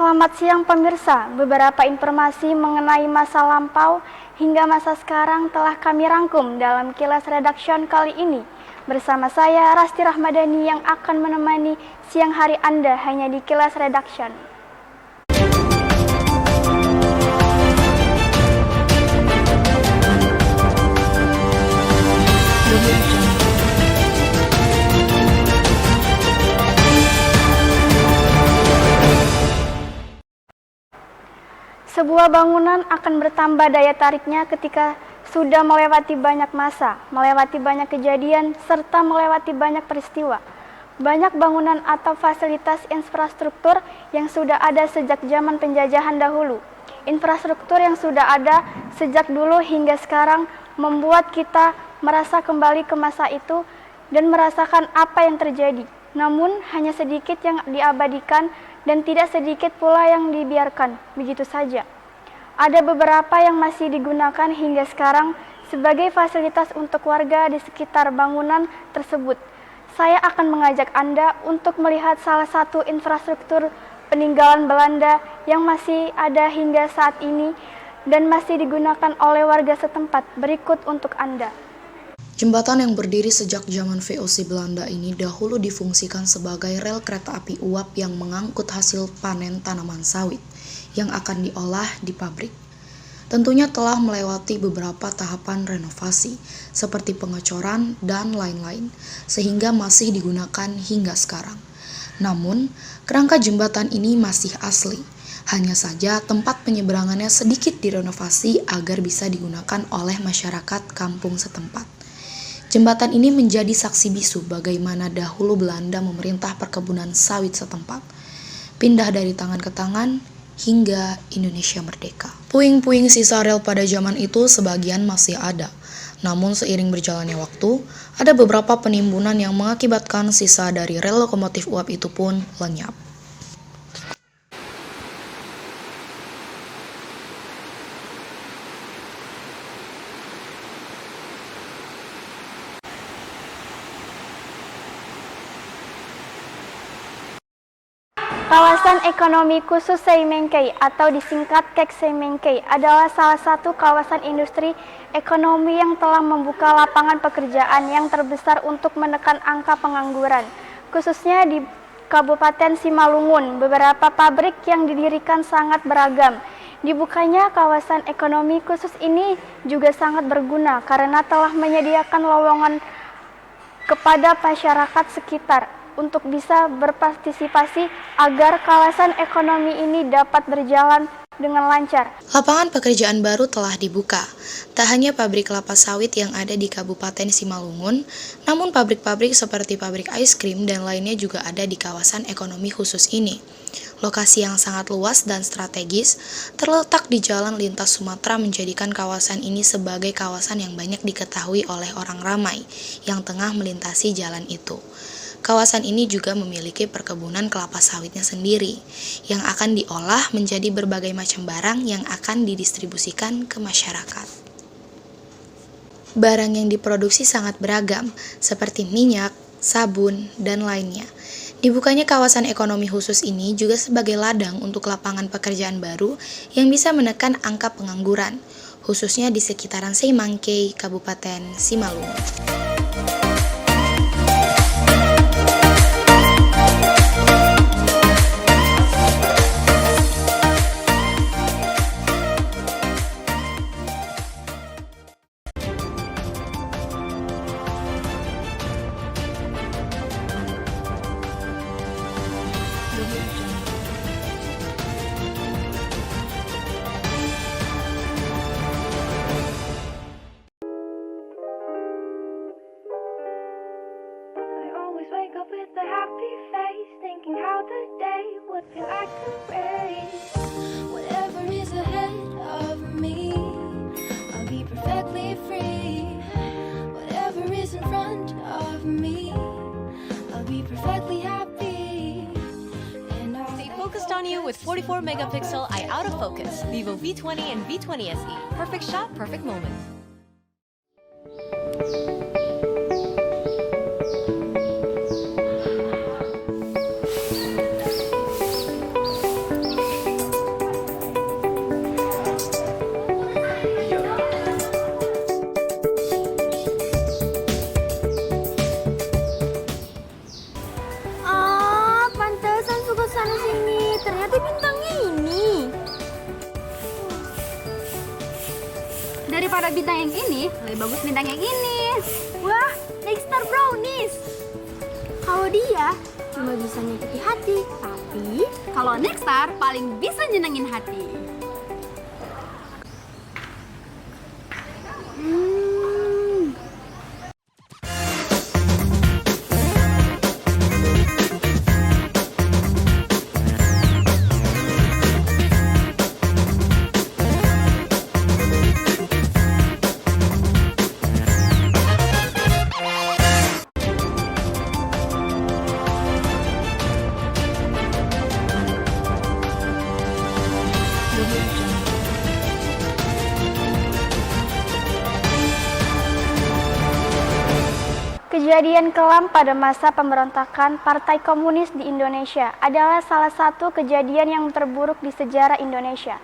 Selamat siang pemirsa, beberapa informasi mengenai masa lampau hingga masa sekarang telah kami rangkum dalam Kilas Redaction kali ini. Bersama saya Rasti Rahmadani yang akan menemani siang hari Anda hanya di Kilas Redaction. Sebuah bangunan akan bertambah daya tariknya ketika sudah melewati banyak masa, melewati banyak kejadian, serta melewati banyak peristiwa. Banyak bangunan atau fasilitas infrastruktur yang sudah ada sejak zaman penjajahan dahulu. Infrastruktur yang sudah ada sejak dulu hingga sekarang membuat kita merasa kembali ke masa itu dan merasakan apa yang terjadi. Namun hanya sedikit yang diabadikan dan tidak sedikit pula yang dibiarkan begitu saja. Ada beberapa yang masih digunakan hingga sekarang sebagai fasilitas untuk warga di sekitar bangunan tersebut. Saya akan mengajak Anda untuk melihat salah satu infrastruktur peninggalan Belanda yang masih ada hingga saat ini dan masih digunakan oleh warga setempat. Berikut untuk Anda. Jembatan yang berdiri sejak zaman VOC Belanda ini dahulu difungsikan sebagai rel kereta api uap yang mengangkut hasil panen tanaman sawit yang akan diolah di pabrik. Tentunya telah melewati beberapa tahapan renovasi seperti pengecoran dan lain-lain sehingga masih digunakan hingga sekarang. Namun, kerangka jembatan ini masih asli. Hanya saja tempat penyeberangannya sedikit direnovasi agar bisa digunakan oleh masyarakat kampung setempat. Jembatan ini menjadi saksi bisu bagaimana dahulu Belanda memerintah perkebunan sawit setempat. Pindah dari tangan ke tangan hingga Indonesia merdeka. Puing-puing sisa rel pada zaman itu sebagian masih ada. Namun seiring berjalannya waktu, ada beberapa penimbunan yang mengakibatkan sisa dari rel lokomotif uap itu pun lenyap. Kawasan Ekonomi Khusus Seimengkei atau disingkat KEK Seimengkei adalah salah satu kawasan industri ekonomi yang telah membuka lapangan pekerjaan yang terbesar untuk menekan angka pengangguran. Khususnya di Kabupaten Simalungun, beberapa pabrik yang didirikan sangat beragam. Dibukanya kawasan ekonomi khusus ini juga sangat berguna karena telah menyediakan lowongan kepada masyarakat sekitar untuk bisa berpartisipasi agar kawasan ekonomi ini dapat berjalan dengan lancar. Lapangan pekerjaan baru telah dibuka. Tak hanya pabrik kelapa sawit yang ada di Kabupaten Simalungun, namun pabrik-pabrik seperti pabrik es krim dan lainnya juga ada di kawasan ekonomi khusus ini. Lokasi yang sangat luas dan strategis terletak di jalan lintas Sumatera menjadikan kawasan ini sebagai kawasan yang banyak diketahui oleh orang ramai yang tengah melintasi jalan itu. Kawasan ini juga memiliki perkebunan kelapa sawitnya sendiri, yang akan diolah menjadi berbagai macam barang yang akan didistribusikan ke masyarakat. Barang yang diproduksi sangat beragam, seperti minyak, sabun, dan lainnya. Dibukanya kawasan ekonomi khusus ini juga sebagai ladang untuk lapangan pekerjaan baru yang bisa menekan angka pengangguran, khususnya di sekitaran Seimangkei, Kabupaten Simalungun. Wake up with a happy face, thinking how the day would feel like a race. Whatever is ahead of me, I'll be perfectly free. Whatever is in front of me, I'll be perfectly happy. And I'll stay focused on you with 44 megapixel eye out of focus, Vivo V20 and V20 SE. Perfect shot, perfect moment. selendang yang ini. Wah, Nexstar Brownies. Kalau dia cuma bisa nyakiti hati, tapi kalau Nexstar paling bisa nyenengin hati. Kejadian kelam pada masa pemberontakan Partai Komunis di Indonesia adalah salah satu kejadian yang terburuk di sejarah Indonesia.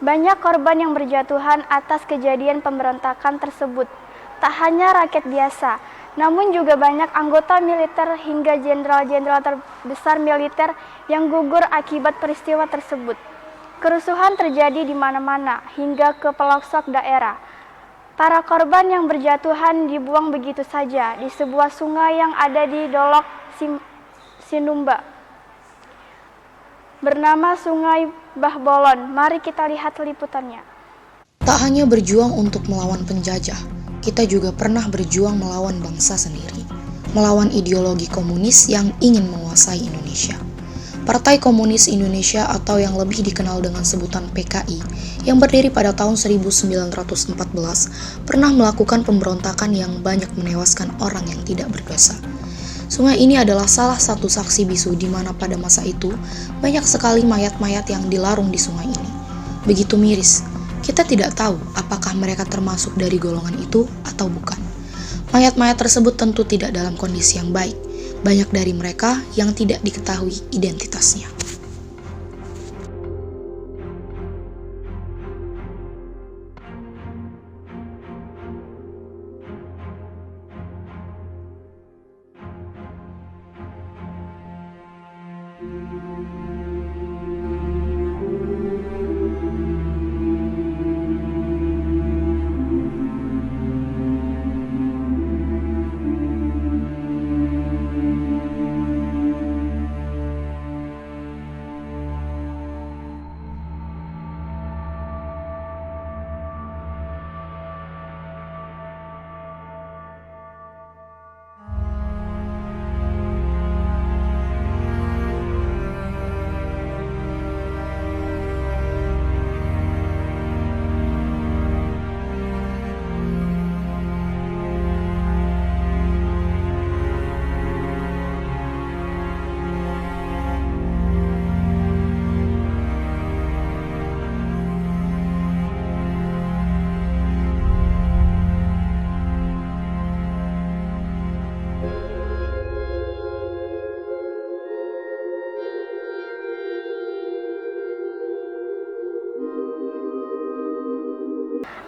Banyak korban yang berjatuhan atas kejadian pemberontakan tersebut. Tak hanya rakyat biasa, namun juga banyak anggota militer hingga jenderal-jenderal terbesar militer yang gugur akibat peristiwa tersebut. Kerusuhan terjadi di mana-mana hingga ke pelosok daerah. Para korban yang berjatuhan dibuang begitu saja di sebuah sungai yang ada di Dolok Sinumba, bernama Sungai Bahbolon. Mari kita lihat liputannya. Tak hanya berjuang untuk melawan penjajah, kita juga pernah berjuang melawan bangsa sendiri, melawan ideologi komunis yang ingin menguasai Indonesia. Partai Komunis Indonesia atau yang lebih dikenal dengan sebutan PKI yang berdiri pada tahun 1914 pernah melakukan pemberontakan yang banyak menewaskan orang yang tidak berdosa. Sungai ini adalah salah satu saksi bisu di mana pada masa itu banyak sekali mayat-mayat yang dilarung di sungai ini. Begitu miris, kita tidak tahu apakah mereka termasuk dari golongan itu atau bukan. Mayat-mayat tersebut tentu tidak dalam kondisi yang baik. Banyak dari mereka yang tidak diketahui identitasnya.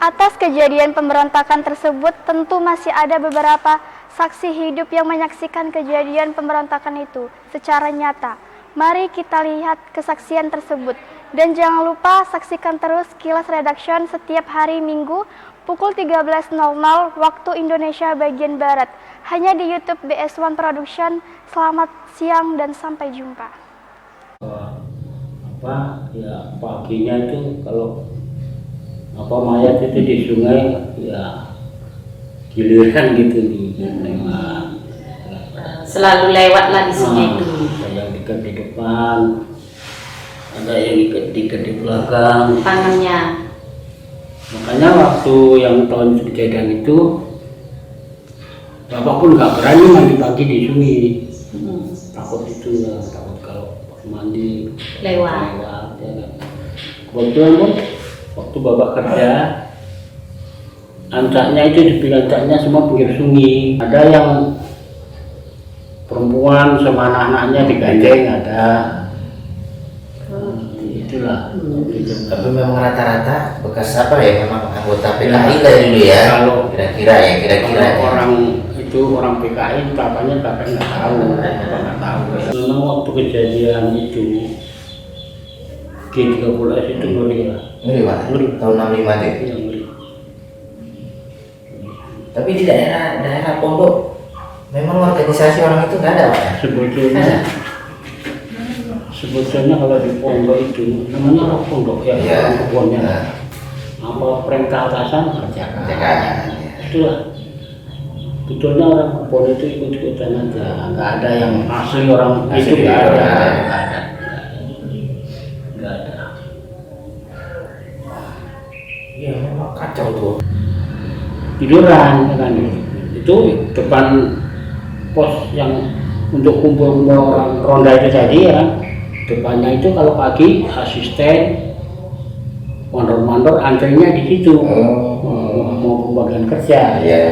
Atas kejadian pemberontakan tersebut tentu masih ada beberapa saksi hidup yang menyaksikan kejadian pemberontakan itu secara nyata. Mari kita lihat kesaksian tersebut. Dan jangan lupa saksikan terus Kilas Redaction setiap hari Minggu pukul 13.00 waktu Indonesia bagian Barat. Hanya di YouTube BS1 Production. Selamat siang dan sampai jumpa. Paginya itu kalau mayat itu di sungai ya giliran gitu lewat. Selalu lewat lah di sungai itu. Ada yang diikat di depan, ada yang diikat di belakang Tangannya. Makanya waktu yang tahun kejadian itu bapak pun nggak berani mandi pagi di sungai. Takut itu lah, takut kalau mandi lewat ya kan. Kebetulan pun waktu bapak kerja, ancaknya itu di pinggir ancaknya semua pinggir sungai. Ada yang perempuan sama anak-anaknya digandeng, ada. Itulah. Tapi memang rata-rata bekas apa ya, memang anggota PKI lah dulu ya. Kalau kira-kira orang itu orang PKI, bapaknya nggak tahu, bapak nggak tahu. Memang waktu kejadian itu G30S itu ngeri lah. Ngeri Pak? Ngeri. Tahun 65 deh? Iya ngeri. Tapi di daerah pondok memang organisasi orang itu nggak ada, Pak? Sebetulnya kalau di pondok itu namanya orang pondok ya, Iya. orang kebunnya. Nah. Apa perintah atasan kerjakan. Jangan. Itulah. Betulnya orang kebun itu ikut-ikutan aja, nggak ada yang asli orang itu, nggak ada. Nggak ada. Iya, memang kacau tuh. Tiduran kan itu depan pos yang untuk kumpul-kumpul orang ronda itu tadi ya, depannya itu kalau pagi asisten mandor-mandor antrinya di situ mau pembagian kerja. Iya.